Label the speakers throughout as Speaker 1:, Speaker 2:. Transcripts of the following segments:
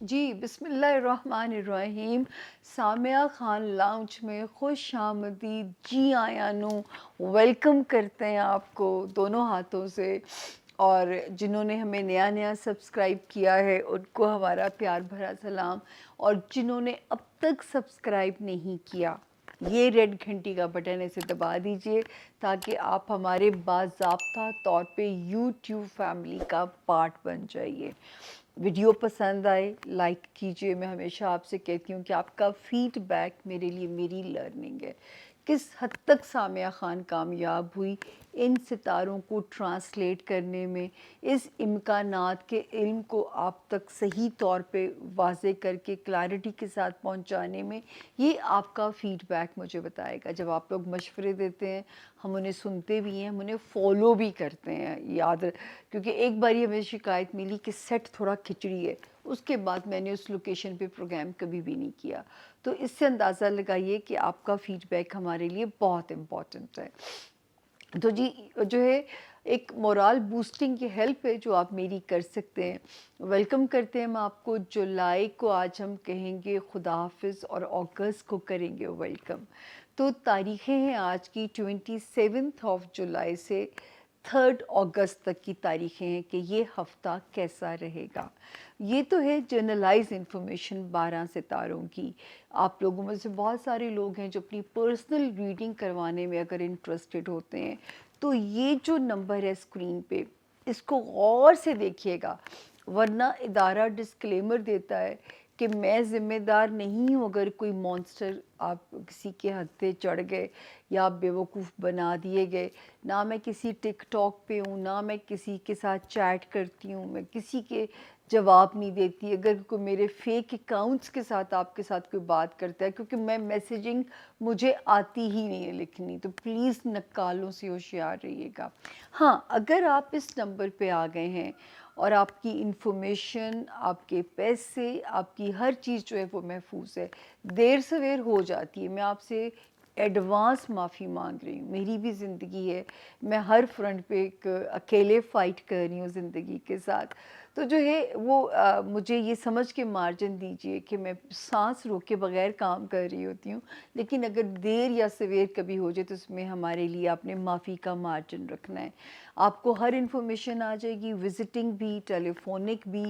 Speaker 1: جی بسم اللہ الرحمن الرحیم. سامیہ خان لاؤنج میں خوش آمدید. جی آیا نو ویلکم کرتے ہیں آپ کو دونوں ہاتھوں سے. اور جنہوں نے ہمیں نیا نیا سبسکرائب کیا ہے ان کو ہمارا پیار بھرا سلام. اور جنہوں نے اب تک سبسکرائب نہیں کیا یہ ریڈ گھنٹی کا بٹن اسے دبا دیجئے تاکہ آپ ہمارے باضابطہ طور پہ یوٹیوب فیملی کا پارٹ بن جائیے. ویڈیو پسند آئے لائک کیجئے. میں ہمیشہ آپ سے کہتی ہوں کہ آپ کا فیڈ بیک میرے لیے میری لرننگ ہے. کس حد تک سامیہ خان کامیاب ہوئی ان ستاروں کو ٹرانسلیٹ کرنے میں، اس امکانات کے علم کو آپ تک صحیح طور پہ واضح کر کے کلیئرٹی کے ساتھ پہنچانے میں. یہ آپ کا فیڈ بیک مجھے بتائے گا. جب آپ لوگ مشورے دیتے ہیں ہم انہیں سنتے بھی ہیں، ہم انہیں فالو بھی کرتے ہیں. کیونکہ ایک باری ہمیں شکایت ملی کہ سیٹ تھوڑا کھچڑی ہے، اس کے بعد میں نے اس لوکیشن پہ پروگرام کبھی بھی نہیں کیا. تو اس سے اندازہ لگائیے کہ آپ کا فیڈ بیک ہمارے لیے بہت امپورٹنٹ ہے. تو جی جو ہے ایک مورال بوسٹنگ کی ہیلپ ہے جو آپ میری کر سکتے ہیں. ویلکم کرتے ہیں ہم آپ کو. جولائی کو آج ہم کہیں گے خدا حافظ اور اگست کو کریں گے ویلکم. تو تاریخیں ہیں آج کی 27 جولائی سے 3 اگست تک کی تاریخیں ہیں کہ یہ ہفتہ کیسا رہے گا. یہ تو ہے جرنلائز انفارمیشن 12 ستاروں کی. آپ لوگوں میں سے بہت سارے لوگ ہیں جو اپنی پرسنل ریڈنگ کروانے میں اگر انٹرسٹڈ ہوتے ہیں تو یہ جو نمبر ہے اسکرین پہ اس کو غور سے دیکھیے گا، ورنہ ادارہ ڈسکلیمر دیتا ہے کہ میں ذمہ دار نہیں ہوں اگر کوئی مونسٹر آپ کسی کے ہتھے چڑھ گئے یا آپ بیوقوف بنا دیے گئے. نہ میں کسی ٹک ٹاک پہ ہوں، نہ میں کسی کے ساتھ چیٹ کرتی ہوں، میں کسی کے جواب نہیں دیتی اگر کوئی میرے فیک اکاؤنٹس کے ساتھ آپ کے ساتھ کوئی بات کرتا ہے، کیونکہ میں میسیجنگ مجھے آتی ہی نہیں ہے لکھنی. تو پلیز نکالوں سے ہوشیار رہیے گا. ہاں اگر آپ اس نمبر پہ آ گئے ہیں اور آپ کی انفارمیشن، آپ کے پیسے، آپ کی ہر چیز جو ہے وہ محفوظ ہے. دیر سویر ہو جاتی ہے، میں آپ سے ایڈوانس معافی مانگ رہی ہوں. میری بھی زندگی ہے، میں ہر فرنٹ پہ ایک اکیلے فائٹ کر رہی ہوں زندگی کے ساتھ. تو جو ہے وہ مجھے یہ سمجھ کے مارجن دیجئے کہ میں سانس روکے بغیر کام کر رہی ہوتی ہوں. لیکن اگر دیر یا سویر کبھی ہو جائے تو اس میں ہمارے لیے آپ نے معافی کا مارجن رکھنا ہے. آپ کو ہر انفارمیشن آ جائے گی، وزٹنگ بھی، ٹیلی فونک بھی.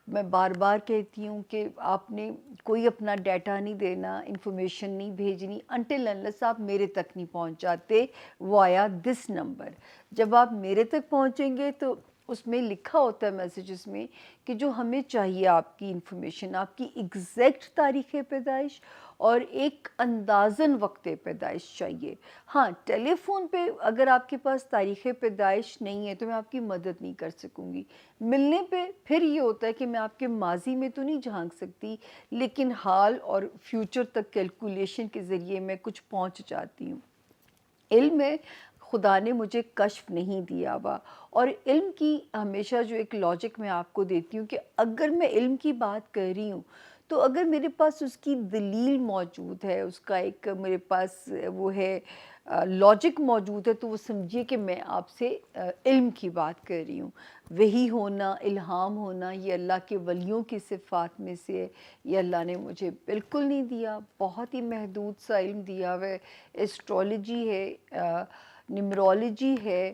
Speaker 1: میں بار بار کہتی ہوں کہ آپ نے کوئی اپنا ڈیٹا نہیں دینا، انفارمیشن نہیں بھیجنی انٹل انلیس آپ میرے تک نہیں پہنچ جاتے وایا دس نمبر. جب آپ میرے تک پہنچیں گے تو اس میں لکھا ہوتا ہے میسیجز میں کہ جو ہمیں چاہیے آپ کی انفارمیشن، آپ کی ایگزیکٹ تاریخ پیدائش اور ایک اندازن وقت پیدائش چاہیے. ہاں ٹیلی فون پہ اگر آپ کے پاس تاریخ پیدائش نہیں ہے تو میں آپ کی مدد نہیں کر سکوں گی. ملنے پہ پھر یہ ہوتا ہے کہ میں آپ کے ماضی میں تو نہیں جھانک سکتی لیکن حال اور فیوچر تک کیلکولیشن کے ذریعے میں کچھ پہنچ جاتی ہوں. علم ہے خدا نے مجھے کشف نہیں دیا ہوا. اور علم کی ہمیشہ جو ایک لاجک میں آپ کو دیتی ہوں کہ اگر میں علم کی بات کر رہی ہوں تو اگر میرے پاس اس کی دلیل موجود ہے، اس کا ایک میرے پاس وہ ہے لاجک موجود ہے، تو وہ سمجھیے کہ میں آپ سے علم کی بات کر رہی ہوں. وحی ہونا، الہام ہونا یہ اللہ کے ولیوں کی صفات میں سے ہے. یہ اللہ نے مجھے بالکل نہیں دیا، بہت ہی محدود سا علم دیا ہوا ہے. ایسٹرولوجی ہے، نمرولوجی ہے،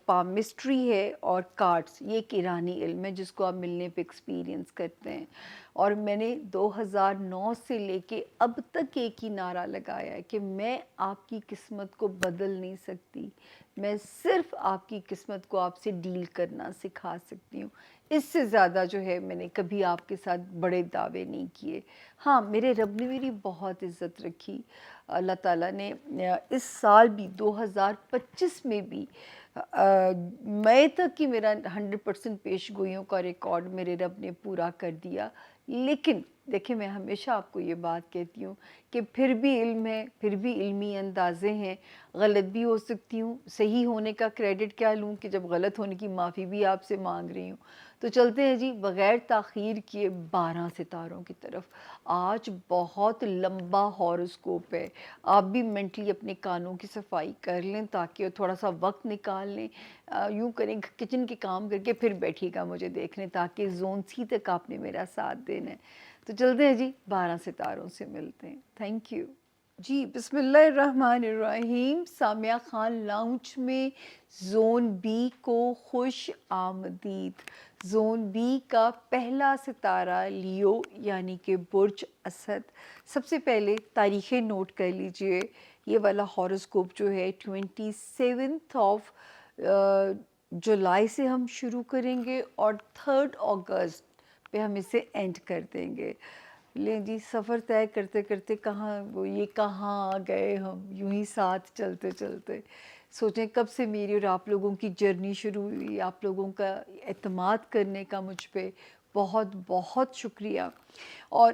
Speaker 1: پامسٹری ہے اور کارڈز. یہ ایک ایرانی علم ہے جس کو آپ ملنے پہ ایکسپیرینس کرتے ہیں. اور میں نے 2009 سے لے کے اب تک ایک ہی نعرہ لگایا ہے کہ میں آپ کی قسمت کو بدل نہیں سکتی، میں صرف آپ کی قسمت کو آپ سے ڈیل کرنا سکھا سکتی ہوں. اس سے زیادہ جو ہے میں نے کبھی آپ کے ساتھ بڑے دعوے نہیں کیے. ہاں میرے رب نے میری بہت عزت رکھی. اللہ تعالیٰ نے اس سال بھی 2025 میں بھی مئی تک کی میرا 100% پیش گوئیوں کا ریکارڈ میرے رب نے پورا کر دیا. لیکن دیکھیں میں ہمیشہ آپ کو یہ بات کہتی ہوں کہ پھر بھی علم ہے، پھر بھی علمی اندازے ہیں، غلط بھی ہو سکتی ہوں، صحیح ہونے کا کریڈٹ کیا لوں کہ جب غلط ہونے کی معافی بھی آپ سے مانگ رہی ہوں۔ تو چلتے ہیں جی بغیر تاخیر کیے 12 ستاروں کی طرف۔ آج بہت لمبا ہاروسکوپ ہے، آپ بھی مینٹلی اپنے کانوں کی صفائی کر لیں تاکہ تھوڑا سا وقت نکال لیں، یوں کریں کچن کے کام کر کے پھر بیٹھیے گا مجھے دیکھنے، تاکہ زون سی تک آپ نے میرا ساتھ دینا ہے۔ تو چلتے ہیں جی 12 ستاروں سے ملتے ہیں۔ تھینک یو جی۔ بسم اللہ الرحمن الرحیم۔ سامیہ خان لاؤنج میں زون بی کو خوش آمدید۔ زون بی کا پہلا ستارہ لیو یعنی کہ برج اسد۔ سب سے پہلے تاریخیں نوٹ کر لیجئے، یہ والا ہاروسکوپ جو ہے 27 آف جولائی سے ہم شروع کریں گے اور 3 اگست پہ ہم اسے اینڈ کر دیں گے۔ لیں جی سفر طے کرتے کرتے کہاں وہ یہ کہاں آ گئے ہم، یوں ہی ساتھ چلتے چلتے۔ سوچیں کب سے میری اور آپ لوگوں کی جرنی شروع ہوئی، آپ لوگوں کا اعتماد کرنے کا مجھ پہ بہت بہت شکریہ۔ اور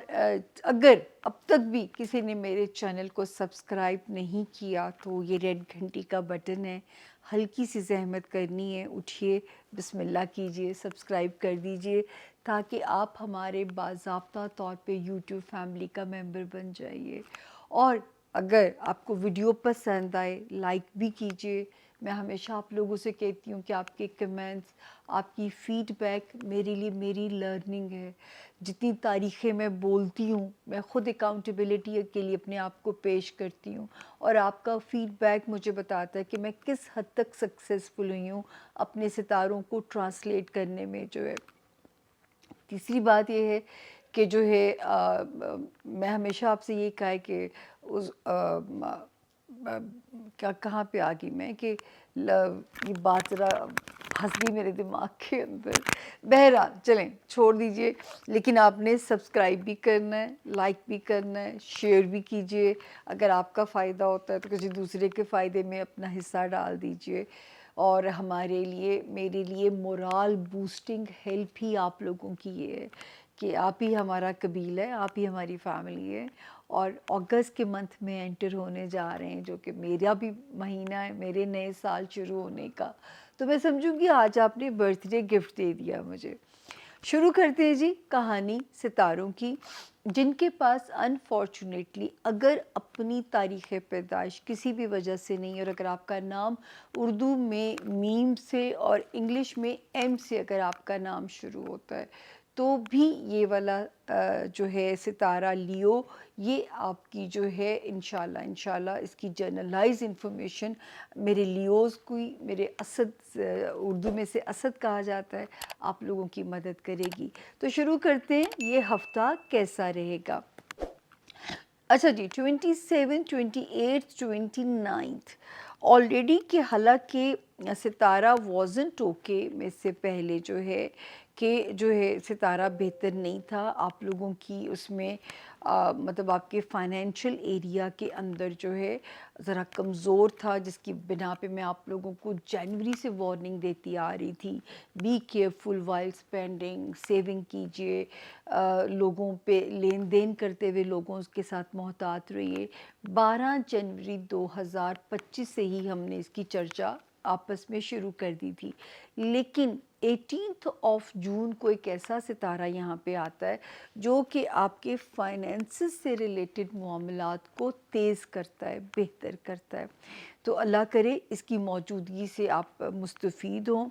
Speaker 1: اگر اب تک بھی کسی نے میرے چینل کو سبسکرائب نہیں کیا تو یہ ریڈ گھنٹی کا بٹن ہے، ہلکی سی زحمت کرنی ہے، اٹھیے بسم اللہ کیجئے، سبسکرائب کر دیجئے تاکہ آپ ہمارے باضابطہ طور پہ یوٹیوب فیملی کا ممبر بن جائیے۔ اور اگر آپ کو ویڈیو پسند آئے لائک بھی کیجئے۔ میں ہمیشہ آپ لوگوں سے کہتی ہوں کہ آپ کے کمنٹس، آپ کی فیڈ بیک میرے لیے میری لرننگ ہے۔ جتنی تاریخیں میں بولتی ہوں میں خود اکاؤنٹیبلٹی کے لیے اپنے آپ کو پیش کرتی ہوں، اور آپ کا فیڈ بیک مجھے بتاتا ہے کہ میں کس حد تک سکسیسفل ہوئی ہوں اپنے ستاروں کو ٹرانسلیٹ کرنے میں جو ہے۔ تیسری بات یہ ہے کہ جو ہے میں ہمیشہ آپ سے یہ کہا ہے کہ کہاں پہ آ گئی میں کہ یہ بات ذرا پھنس گئی میرے دماغ کے اندر۔ بہرحال چلیں چھوڑ دیجئے، لیکن آپ نے سبسکرائب بھی کرنا ہے، لائک بھی کرنا ہے، شیئر بھی کیجئے۔ اگر آپ کا فائدہ ہوتا ہے تو کسی دوسرے کے فائدے میں اپنا حصہ ڈال دیجئے۔ اور ہمارے لیے میرے لیے مورال بوسٹنگ ہیلپ ہی آپ لوگوں کی یہ ہے کہ آپ ہی ہمارا قبیلہ ہے، آپ ہی ہماری فیملی ہے۔ اور اگست کے منتھ میں انٹر ہونے جا رہے ہیں جو کہ میرا بھی مہینہ ہے میرے نئے سال شروع ہونے کا، تو میں سمجھوں گی آج آپ نے برتھ ڈے گفٹ دے دیا مجھے۔ شروع کرتے ہیں جی کہانی ستاروں کی، جن کے پاس انفارچونیٹلی اگر اپنی تاریخ پیدائش کسی بھی وجہ سے نہیں، اور اگر آپ کا نام اردو میں میم سے اور انگلش میں ایم سے اگر آپ کا نام شروع ہوتا ہے تو بھی یہ والا جو ہے ستارہ لیو، یہ آپ کی جو ہے انشاءاللہ اس کی جرنلائز انفارمیشن میرے لیوز کوئی، میرے اسد، اردو میں سے اسد کہا جاتا ہے، آپ لوگوں کی مدد کرے گی۔ تو شروع کرتے ہیں یہ ہفتہ کیسا رہے گا۔ اچھا جی 27، 28، 29 آلریڈی کہ حالانکہ ستارہ وازنٹ اوکے میں سے پہلے جو ہے کہ جو ہے ستارہ بہتر نہیں تھا، آپ لوگوں کی اس میں مطلب آپ کے فائنینشیل ایریا کے اندر جو ہے ذرا کمزور تھا، جس کی بنا پہ میں آپ لوگوں کو جنوری سے وارننگ دیتی آ رہی تھی، be careful while spending, saving کیجئے، لوگوں پہ لین دین کرتے ہوئے لوگوں کے ساتھ محتاط رہیے۔ 12 جنوری 2025 سے ہی ہم نے اس کی چرچا آپس میں شروع کر دی تھی، لیکن 18 آف جون کو ایک ایسا ستارہ یہاں پہ آتا ہے جو کہ آپ کے فائنینسز سے ریلیٹڈ معاملات کو تیز کرتا ہے، بہتر کرتا ہے۔ تو اللہ کرے اس کی موجودگی سے آپ مستفید ہوں۔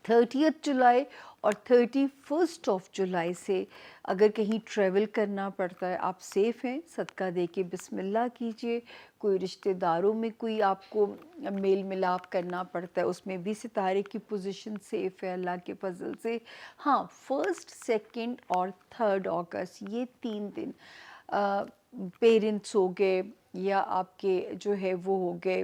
Speaker 1: 30 جولائی اور 31 آف جولائی سے اگر کہیں ٹریول کرنا پڑتا ہے آپ سیف ہیں، صدقہ دے کے بسم اللہ کیجئے۔ کوئی رشتہ داروں میں کوئی آپ کو میل ملاپ کرنا پڑتا ہے، اس میں بھی ستارے کی پوزیشن سیف ہے اللہ کے فضل سے۔ ہاں 1، 2 اور 3 اگست یہ 3 دن پیرنٹس ہو گئے یا آپ کے جو ہے وہ ہو گئے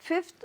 Speaker 1: 5th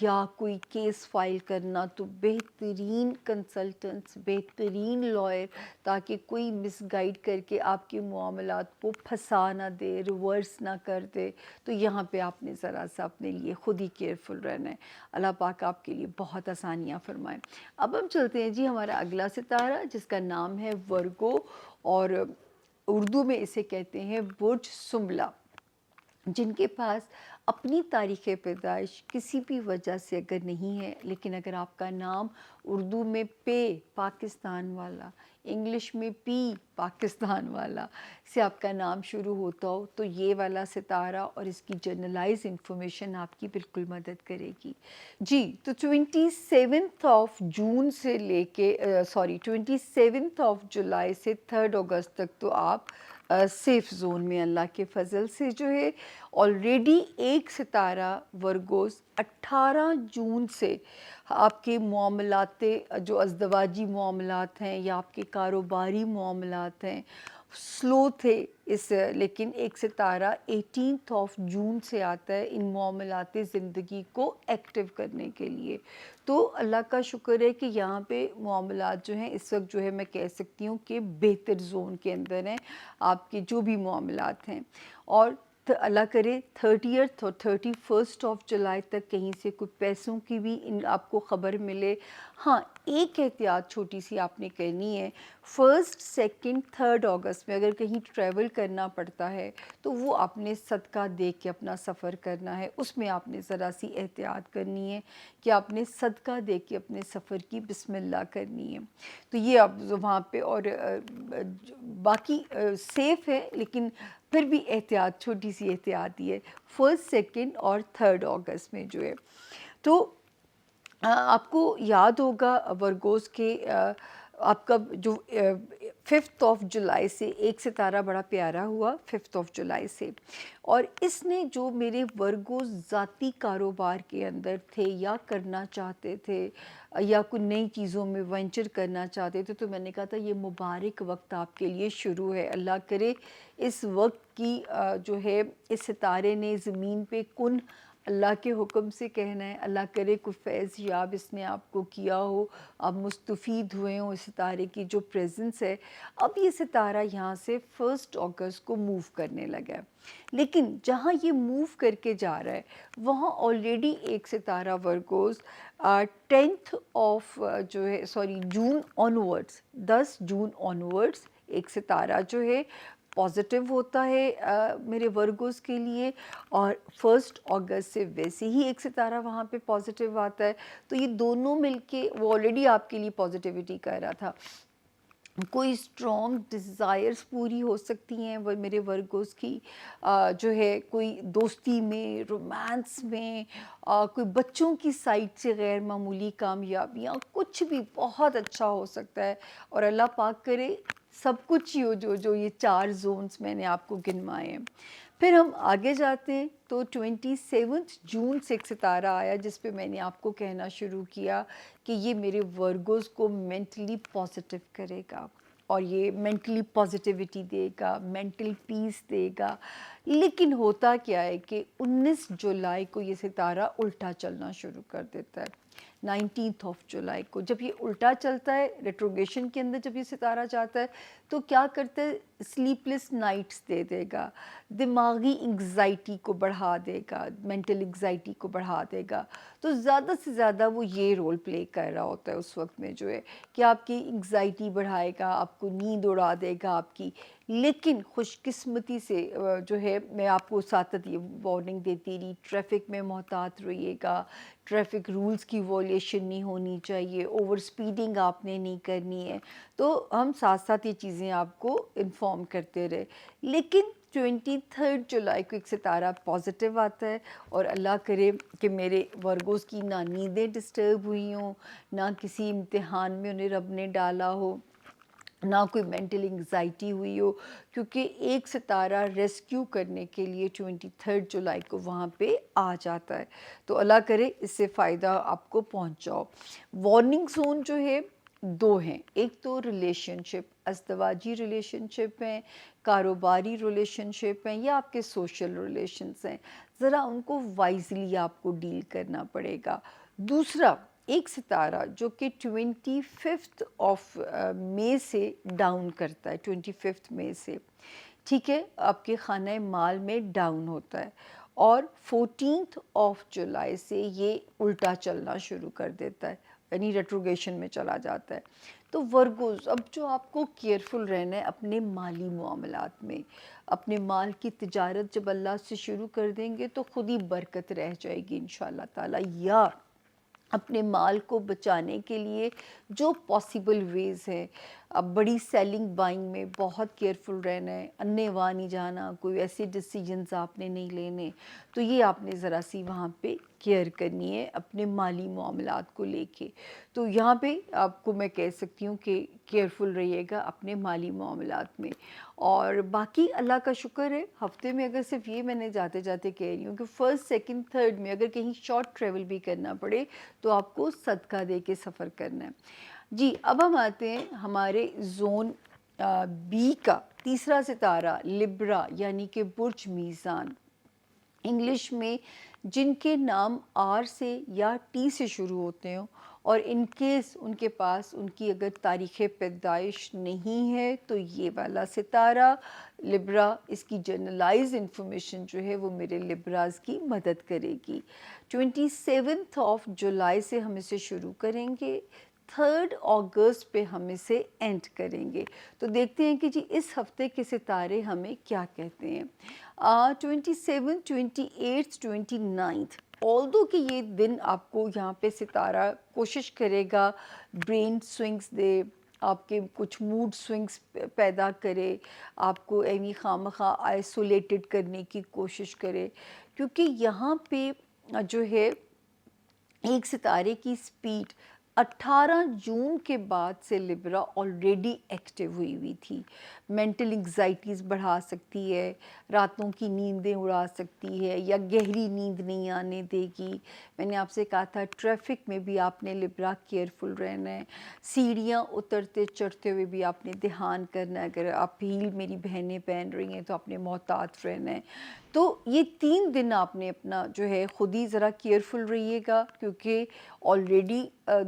Speaker 1: یا کوئی کیس فائل کرنا تو بہترین کنسلٹنٹس، بہترین لائر، تاکہ کوئی مس گائیڈ کر کے آپ کے معاملات کو پھنسا نہ دے، ریورس نہ کر دے. تو یہاں پہ آپ نے ذرا سا اپنے لیے خود ہی کیئرفل رہنا ہے. اللہ پاک آپ کے لیے بہت آسانیاں فرمائیں. اب ہم چلتے ہیں جی ہمارا اگلا ستارہ جس کا نام ہے ورگو، اور اردو میں اسے کہتے ہیں برج سنبلہ. جن کے پاس اپنی تاریخ پیدائش کسی بھی وجہ سے اگر نہیں ہے، لیکن اگر آپ کا نام اردو میں پے پاکستان والا، انگلش میں پی پاکستان والا سے آپ کا نام شروع ہوتا ہو، تو یہ والا ستارہ اور اس کی جنرلائز انفارمیشن آپ کی بالکل مدد کرے گی. جی تو 27 جون سے لے کے 27 جولائی سے 3 اگست تک تو آپ سیف زون میں اللہ کے فضل سے جو ہے. آلریڈی ایک ستارہ ورگوز 18 جون سے آپ کے معاملات، جو ازدواجی معاملات ہیں یا آپ کے کاروباری معاملات ہیں، سلو تھے لیکن ایک ستارہ 18 جون سے آتا ہے ان معاملات زندگی کو ایکٹیو کرنے کے لیے. تو اللہ کا شکر ہے کہ یہاں پہ معاملات جو ہیں اس وقت جو ہے میں کہہ سکتی ہوں کہ بہتر زون کے اندر ہیں آپ کے جو بھی معاملات ہیں. اور اللہ کرے 30 اور 31 جولائی تک کہیں سے کوئی پیسوں کی بھی آپ کو خبر ملے. ہاں ایک احتیاط چھوٹی سی آپ نے کرنی ہے، 1، 2، 3 اگست میں اگر کہیں ٹریول کرنا پڑتا ہے تو وہ آپ نے صدقہ دے کے اپنا سفر کرنا ہے. اس میں آپ نے ذرا سی احتیاط کرنی ہے کہ آپ نے صدقہ دے کے اپنے سفر کی بسم اللہ کرنی ہے. تو یہ آپ وہاں پہ، اور باقی سیف ہے لیکن پھر بھی احتیاط، چھوٹی سی احتیاط یہ ہے 1، 2 اور 3 اگست میں جو ہے. تو آپ کو یاد ہوگا ورگوز کے آپ کا جو 5 جولائی سے ایک ستارہ بڑا پیارا ہوا 5 جولائی سے، اور اس نے جو میرے ورگوز ذاتی کاروبار کے اندر تھے یا کرنا چاہتے تھے یا کوئی نئی چیزوں میں وینچر کرنا چاہتے تھے، تو میں نے کہا تھا یہ مبارک وقت آپ کے لیے شروع ہے. اللہ کرے اس وقت کی جو ہے اس ستارے نے زمین پہ کن اللہ کے حکم سے کہنا ہے. اللہ کرے کوئی فیض یاب اس نے آپ کو کیا ہو، آپ مستفید ہوئے ہوں اس ستارے کی جو پریزنس ہے. اب یہ ستارہ یہاں سے 1 اگست کو موو کرنے لگا ہے، لیکن جہاں یہ موو کر کے جا رہا ہے وہاں آلریڈی ایک ستارہ ورگوز 10 جون آنورڈس، 10 جون آنورڈس ایک ستارہ جو ہے پازیٹیو ہوتا ہے میرے ورگوز کے لیے، اور 1 اگست سے ویسے ہی ایک ستارہ وہاں پہ پازیٹیو آتا ہے. تو یہ دونوں مل کے وہ آلریڈی آپ کے لیے پازیٹیوٹی کر رہا تھا. کوئی اسٹرانگ ڈیزائرز پوری ہو سکتی ہیں وہ میرے ورگوز کی، جو ہے کوئی دوستی میں، رومانس میں، کوئی بچوں کی سائٹ سے غیر معمولی کامیابیاں، کچھ بھی بہت اچھا ہو سکتا ہے. اور اللہ پاک کرے سب کچھ ہی ہو جو یہ 4 زونز میں نے آپ کو گنوائے ہیں. پھر ہم آگے جاتے ہیں تو 27 جون سے ایک ستارہ آیا جس پہ میں نے آپ کو کہنا شروع کیا کہ یہ میرے ورگوز کو مینٹلی پازیٹیو کرے گا، اور یہ مینٹلی پازیٹیوٹی دے گا، مینٹل پیس دے گا. لیکن ہوتا کیا ہے کہ 19 جولائی کو یہ ستارہ الٹا چلنا شروع کر دیتا ہے. 19 جولائی کو جب یہ الٹا چلتا ہے ریٹروگریشن کے اندر، جب یہ ستارہ جاتا ہے تو کیا کرتا ہے، سلیپ لیس نائٹس دے دے گا، دماغی انگزائٹی کو بڑھا دے گا، مینٹل انگزائٹی کو بڑھا دے گا. تو زیادہ سے زیادہ وہ یہ رول پلے کر رہا ہوتا ہے اس وقت میں جو ہے کہ آپ کی انگزائٹی بڑھائے گا، آپ کو نیند اڑا دے گا آپ کی. لیکن خوش قسمتی سے جو ہے میں آپ کو ساتھ یہ وارننگ دیتی رہی، ٹریفک میں محتاط رہیے گا، ٹریفک رولز کی وائلیشن نہیں ہونی چاہیے، اوور سپیڈنگ آپ نے نہیں کرنی ہے. تو ہم ساتھ ساتھ یہ چیزیں آپ کو انفارم کرتے رہے. لیکن 23 جولائی کو ایک ستارہ پازیٹیو آتا ہے، اور اللہ کرے کہ میرے ورگوز کی نہ نیندیں ڈسٹرب ہوئی ہوں، نہ کسی امتحان میں انہیں رب نے ڈالا ہو، نہ کوئی مینٹل انگزائٹی ہوئی ہو، کیونکہ ایک ستارہ ریسکیو کرنے کے لیے 23 جولائی کو وہاں پہ آ جاتا ہے. تو اللہ کرے اس سے فائدہ آپ کو پہنچاؤ. وارننگ زون جو ہے 2 ہیں، ایک تو ریلیشن شپ، ازدواجی ریلیشنشپ ہیں، کاروباری ریلیشنشپ ہیں یا آپ کے سوشل ریلیشنز ہیں، ذرا ان کو وائزلی آپ کو ڈیل کرنا پڑے گا۔ دوسرا، ایک ستارہ جو کہ 25 آف مئی سے ڈاؤن کرتا ہے، 25 مئی سے، ٹھیک ہے، آپ کے خانہ مال میں ڈاؤن ہوتا ہے، اور 14 آف جولائی سے یہ الٹا چلنا شروع کر دیتا ہے، یعنی ریٹروگیشن میں چلا جاتا ہے۔ تو ورگوز، اب جو آپ کو کیئرفل رہنا ہے اپنے مالی معاملات میں، اپنے مال کی تجارت جب اللہ سے شروع کر دیں گے تو خود ہی برکت رہ جائے گی انشاءاللہ تعالی، یا اپنے مال کو بچانے کے لیے جو پاسبل ویز ہیں، اب بڑی سیلنگ بائنگ میں بہت کیئرفل رہنا ہے، انے واہ نہیں جانا، کوئی ایسے ڈیسیجنز آپ نے نہیں لینے، تو یہ آپ نے ذرا سی وہاں پہ کیئر کرنی ہے اپنے مالی معاملات کو لے کے۔ تو یہاں پہ آپ کو میں کہہ سکتی ہوں کہ کیئرفل رہیے گا اپنے مالی معاملات میں۔ اور باقی اللہ کا شکر ہے، ہفتے میں اگر صرف یہ میں نے جاتے جاتے کہہ رہی ہوں کہ فرسٹ سیکنڈ تھرڈ میں اگر کہیں شارٹ ٹریول بھی کرنا پڑے تو آپ کو صدقہ دے کے سفر کرنا ہے۔ جی، اب ہم آتے ہیں ہمارے زون بی کا تیسرا ستارہ لبرا، یعنی کہ برج میزان، انگلش میں جن کے نام آر سے یا ٹی سے شروع ہوتے ہوں، اور ان کیس ان کے پاس ان کی اگر تاریخ پیدائش نہیں ہے تو یہ والا ستارہ لبرا، اس کی جنرلائز انفارمیشن جو ہے وہ میرے لبراز کی مدد کرے گی۔ 27 آف جولائی سے ہم اسے شروع کریں گے، 3 اگست پہ ہم اسے اینڈ کریں گے۔ تو دیکھتے ہیں کہ جی اس ہفتے کے ستارے ہمیں کیا کہتے ہیں۔ 27، 28، 29، آلدو کہ یہ دن آپ کو یہاں پہ ستارہ کوشش کرے گا برین سوئنگز دے، آپ کے کچھ موڈ سوئنگز پیدا کرے، آپ کو ایویں خواہ آئسولیٹڈ کرنے کی کوشش کرے، کیونکہ یہاں پہ جو ہے ایک ستارے کی سپیڈ 18 جون کے بعد سے لبرا آلریڈی ایکٹیو ہوئی تھی، مینٹل انگزائٹیز بڑھا سکتی ہے، راتوں کی نیندیں اڑا سکتی ہے، یا گہری نیند نہیں آنے دے گی۔ میں نے آپ سے کہا تھا ٹریفک میں بھی آپ نے لبرا کیئرفل رہنا ہے، سیڑھیاں اترتے چڑھتے ہوئے بھی آپ نے دھیان کرنا ہے، اگر آپ ہیل میری بہنیں پہن رہی ہیں تو آپ نے محتاط رہنا ہے۔ تو یہ 3 دن آپ نے اپنا جو ہے خود ہی ذرا کیئرفل رہیے گا، کیونکہ آلریڈی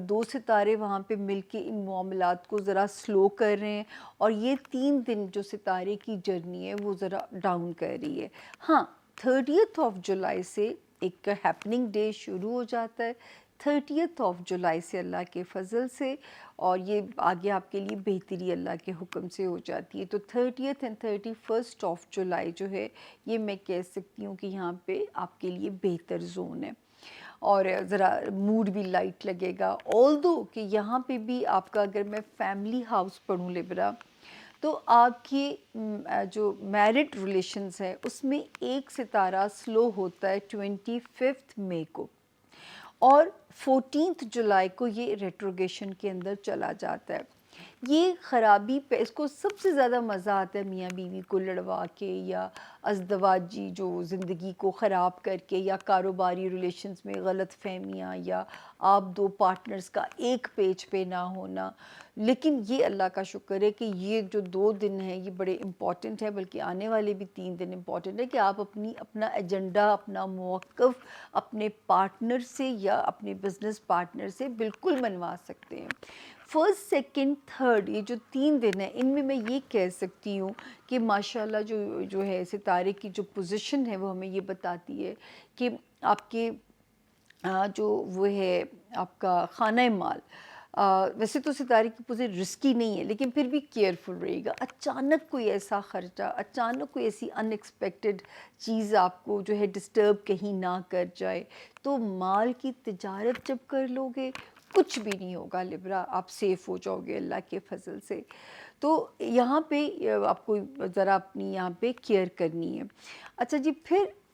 Speaker 1: 2 ستارے وہاں پہ مل کے ان معاملات کو ذرا سلو کر رہے ہیں، اور یہ 3 دن جو ستارے کی جرنی ہے وہ ذرا ڈاؤن کر رہی ہے۔ ہاں، 30 آف جولائی سے ایک ہیپننگ ڈے شروع ہو جاتا ہے، 30 آف جولائی سے اللہ کے فضل سے، اور یہ آگے آپ کے لیے بہتری اللہ کے حکم سے ہو جاتی ہے۔ تو 30 اینڈ 31 آف جولائی جو ہے یہ میں کہہ سکتی ہوں کہ یہاں پہ آپ کے لیے بہتر زون ہے، اور ذرا موڈ بھی لائٹ لگے گا، آلدو کہ یہاں پہ بھی آپ کا اگر میں فیملی ہاؤس پڑھوں لبرا، تو آپ کی جو میرڈ ریلیشنز ہے اس میں ایک ستارہ سلو ہوتا ہے 25 مئی کو، اور 14 جولائی کو یہ ریٹروگیشن کے اندر چلا جاتا ہے۔ یہ خرابی پہ اس کو سب سے زیادہ مزہ آتا ہے میاں بیوی کو لڑوا کے، یا ازدواجی جو زندگی کو خراب کر کے، یا کاروباری ریلیشنز میں غلط فہمیاں، یا آپ 2 پارٹنرز کا ایک پیج پہ نہ ہونا۔ لیکن یہ اللہ کا شکر ہے کہ یہ جو 2 دن ہیں یہ بڑے امپورٹنٹ ہے، بلکہ آنے والے بھی 3 دن امپورٹنٹ ہے، کہ آپ اپنا ایجنڈا، اپنا موقف اپنے پارٹنر سے یا اپنے بزنس پارٹنر سے بالکل منوا سکتے ہیں۔ فرسٹ، سیکنڈ، تھرڈ، یہ جو 3 دن ہیں ان میں یہ کہہ سکتی ہوں کہ ماشاءاللہ جو ہے ستارے کی جو پوزیشن ہے وہ ہمیں یہ بتاتی ہے کہ آپ کے جو وہ ہے آپ کا خانہ مال، ویسے تو ستارے کی پوزیشن رسکی نہیں ہے، لیکن پھر بھی کیئرفل رہے گا، اچانک کوئی ایسا خرچہ، اچانک کوئی ایسی ان ایکسپیکٹڈ چیز آپ کو جو ہے ڈسٹرب کہیں نہ کر جائے۔ تو مال کی تجارت جب کر لو گے کچھ بھی نہیں ہوگا لبرا، آپ سیف ہو جاؤ گے اللہ کے فضل سے۔ تو یہاں پہ آپ کو ذرا اپنی یہاں پہ کیئر کرنی ہے۔ اچھا جی، پھر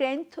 Speaker 1: 10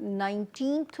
Speaker 1: 19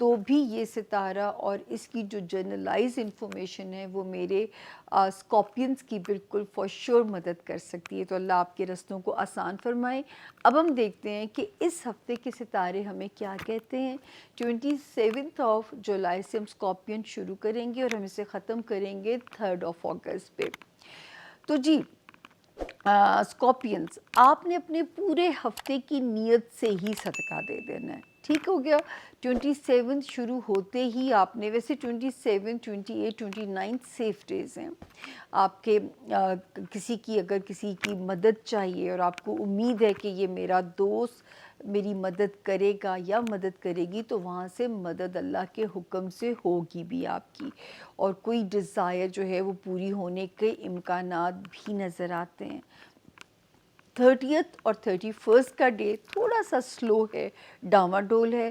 Speaker 1: تو بھی یہ ستارہ اور اس کی جو جنرلائز انفارمیشن ہے وہ میرے اسکارپینس کی بالکل فار شور مدد کر سکتی ہے. تو اللہ آپ کے رستوں کو آسان فرمائے. اب ہم دیکھتے ہیں کہ اس ہفتے کے ستارے ہمیں کیا کہتے ہیں. 27 جولائی سے ہم اسکارپین شروع کریں گے اور ہم اسے ختم کریں گے 3 اگست پہ. تو جی اسکارپینس، آپ نے اپنے پورے ہفتے کی نیت سے ہی صدقہ دے دینا ہے. ٹھیک ہو گیا. 27 شروع ہوتے ہی آپ نے، ویسے 27 28 29 سیف ڈیز ہیں آپ کے. کسی کی اگر کسی کی مدد چاہیے اور آپ کو امید ہے کہ یہ میرا دوست میری مدد کرے گا یا مدد کرے گی، تو وہاں سے مدد اللہ کے حکم سے ہوگی بھی آپ کی. اور کوئی ڈیزائر جو ہے وہ پوری ہونے کے امکانات بھی نظر آتے ہیں. 30 اور 31 کا ڈے تھوڑا سا سلو ہے، ڈاما ڈول ہے.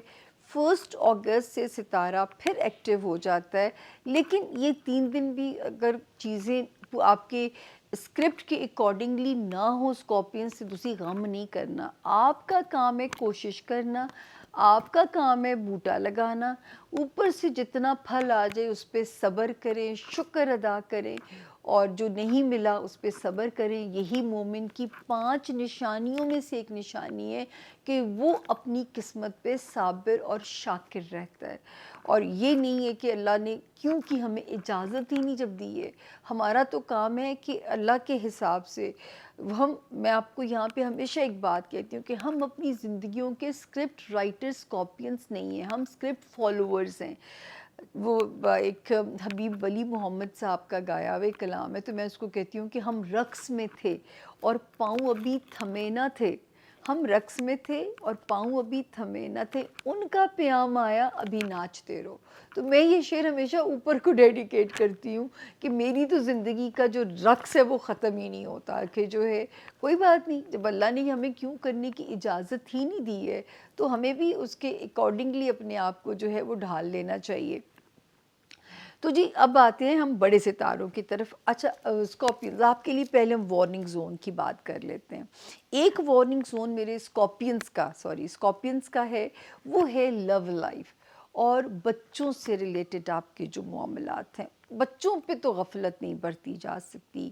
Speaker 1: 1 اگست سے ستارہ پھر ایکٹیو ہو جاتا ہے. لیکن یہ 3 دن بھی اگر چیزیں آپ کے اسکرپٹ کے اکارڈنگلی نہ ہو اسکارپین سے دوسری غم نہیں کرنا. آپ کا کام ہے کوشش کرنا، آپ کا کام ہے بوٹا لگانا. اوپر سے جتنا پھل آ جائے اس پہ صبر کریں، شکر ادا کریں، اور جو نہیں ملا اس پہ صبر کریں. یہی مومن کی 5 نشانیوں میں سے ایک نشانی ہے کہ وہ اپنی قسمت پہ صابر اور شاکر رہتا ہے. اور یہ نہیں ہے کہ اللہ نے کیونکہ ہمیں اجازت ہی نہیں جب دی ہے. ہمارا تو کام ہے کہ اللہ کے حساب سے میں آپ کو یہاں پہ ہمیشہ ایک بات کہتی ہوں کہ ہم اپنی زندگیوں کے اسکرپٹ رائٹر اسکارپینس نہیں ہیں، ہم اسکرپٹ فالوورز ہیں. وہ ایک حبیب ولی محمد صاحب کا گایا ہوئے کلام ہے، تو میں اس کو کہتی ہوں کہ ہم رقص میں تھے اور پاؤں ابھی تھمے نہ تھے. ہم رقص میں تھے اور پاؤں ابھی تھمے نہ تھے، ان کا پیام آیا ابھی ناچتے رہو. تو میں یہ شعر ہمیشہ اوپر کو ڈیڈیکیٹ کرتی ہوں کہ میری تو زندگی کا جو رقص ہے وہ ختم ہی نہیں ہوتا، کہ جو ہے کوئی بات نہیں، جب اللہ نے ہمیں کیوں کرنے کی اجازت ہی نہیں دی ہے تو ہمیں بھی اس کے اکارڈنگلی اپنے آپ کو جو ہے وہ ڈھال لینا چاہیے. تو جی اب آتے ہیں ہم بڑے ستاروں کی طرف. اچھا اسکارپینز، آپ کے لیے پہلے ہم وارننگ زون کی بات کر لیتے ہیں. ایک وارننگ زون میرے اسکارپینز کا ہے، وہ ہے لو لائف اور بچوں سے ریلیٹڈ آپ کے جو معاملات ہیں. بچوں پہ تو غفلت نہیں برتی جا سکتی،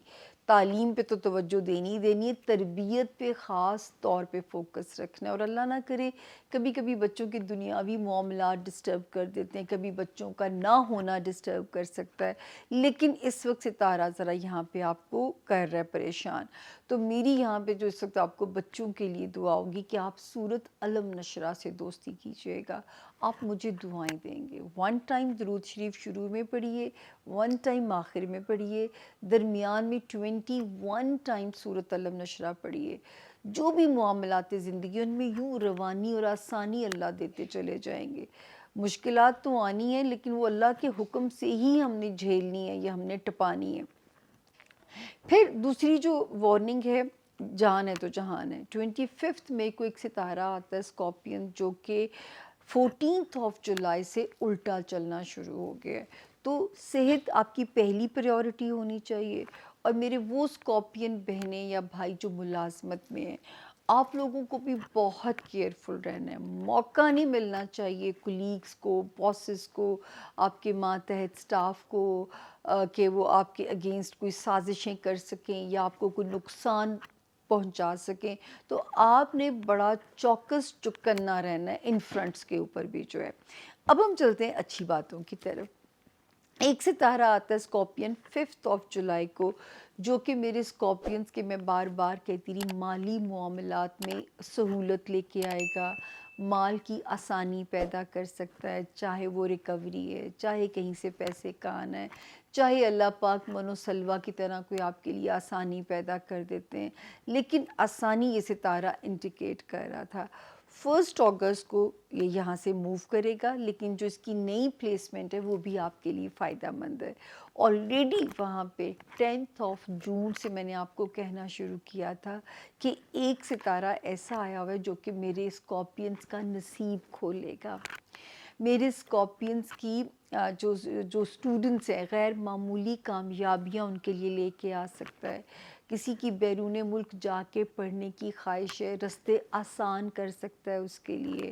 Speaker 1: تعلیم پہ تو توجہ دینی ہے، تربیت پہ خاص طور پہ فوکس رکھنا ہے. اور اللہ نہ کرے کبھی کبھی بچوں کے دنیاوی معاملات ڈسٹرب کر دیتے ہیں، کبھی بچوں کا نہ ہونا ڈسٹرب کر سکتا ہے. لیکن اس وقت ستارہ ذرا یہاں پہ آپ کو کر رہا ہے پریشان. تو میری یہاں پہ جو اس وقت آپ کو بچوں کے لیے دعا ہوگی کہ آپ سورت علم نشرہ سے دوستی کیجیے گا. آپ مجھے دعائیں دیں گے. 1 ٹائم درود شریف شروع میں پڑھیے، 1 ٹائم آخر میں پڑھیے، درمیان میں 21 ٹائم سورت علم نشرہ پڑھیے. جو بھی معاملات زندگی ان میں یوں روانی اور آسانی اللہ دیتے چلے جائیں گے. مشکلات تو آنی ہیں لیکن وہ اللہ کے حکم سے ہی ہم نے جھیلنی ہے یا ہم نے ٹپانی ہے. پھر دوسری جو وارننگ ہے، جان ہے تو جہان ہے. 25 مئی کو ایک ستارہ آتا ہے اسکارپین، جو کہ 14 جولائی سے الٹا چلنا شروع ہو گیا ہے. تو صحت آپ کی پہلی پریورٹی ہونی چاہیے. اور میرے وہ اسکارپین بہنیں یا بھائی جو ملازمت میں ہیں، آپ لوگوں کو بھی بہت کیئرفل رہنا ہے. موقع نہیں ملنا چاہیے کولیگز کو، باسز کو، آپ کے ماتحت سٹاف کو کہ وہ آپ کے اگینسٹ کوئی سازشیں کر سکیں یا آپ کو کوئی نقصان پہنچا سکیں. تو آپ نے بڑا چوکس چکنا رہنا ہے ان فرنٹس کے اوپر بھی جو ہے. اب ہم چلتے ہیں اچھی باتوں کی طرف. ایک ستارہ آتا ہے اسکارپین 5 جولائی کو، جو کہ میرے اسکارپینس کے میں بار بار کہتی رہی مالی معاملات میں سہولت لے کے آئے گا، مال کی آسانی پیدا کر سکتا ہے. چاہے وہ ریکوری ہے، چاہے کہیں سے پیسے کا آنا ہے، چاہے اللہ پاک من و سلوہ کی طرح کوئی آپ کے لیے آسانی پیدا کر دیتے ہیں. لیکن آسانی یہ ستارہ انڈیکیٹ کر رہا تھا. 1 اگست کو یہ یہاں سے موو کرے گا، لیکن جو اس کی نئی پلیسمنٹ ہے وہ بھی آپ کے لیے فائدہ مند ہے. آلریڈی وہاں پہ 10 جون سے میں نے آپ کو کہنا شروع کیا تھا کہ ایک ستارہ ایسا آیا ہوا ہے جو کہ میرے اسکارپینس کا نصیب کھولے گا. میرے اسکارپینس کی جو اسٹوڈنٹس ہیں غیر معمولی کامیابیاں ان کے لیے لے کے آ سکتا ہے. کسی کی بیرون ملک جا کے پڑھنے کی خواہش ہے، رستے آسان کر سکتا ہے اس کے لیے.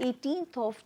Speaker 1: 18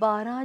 Speaker 1: 12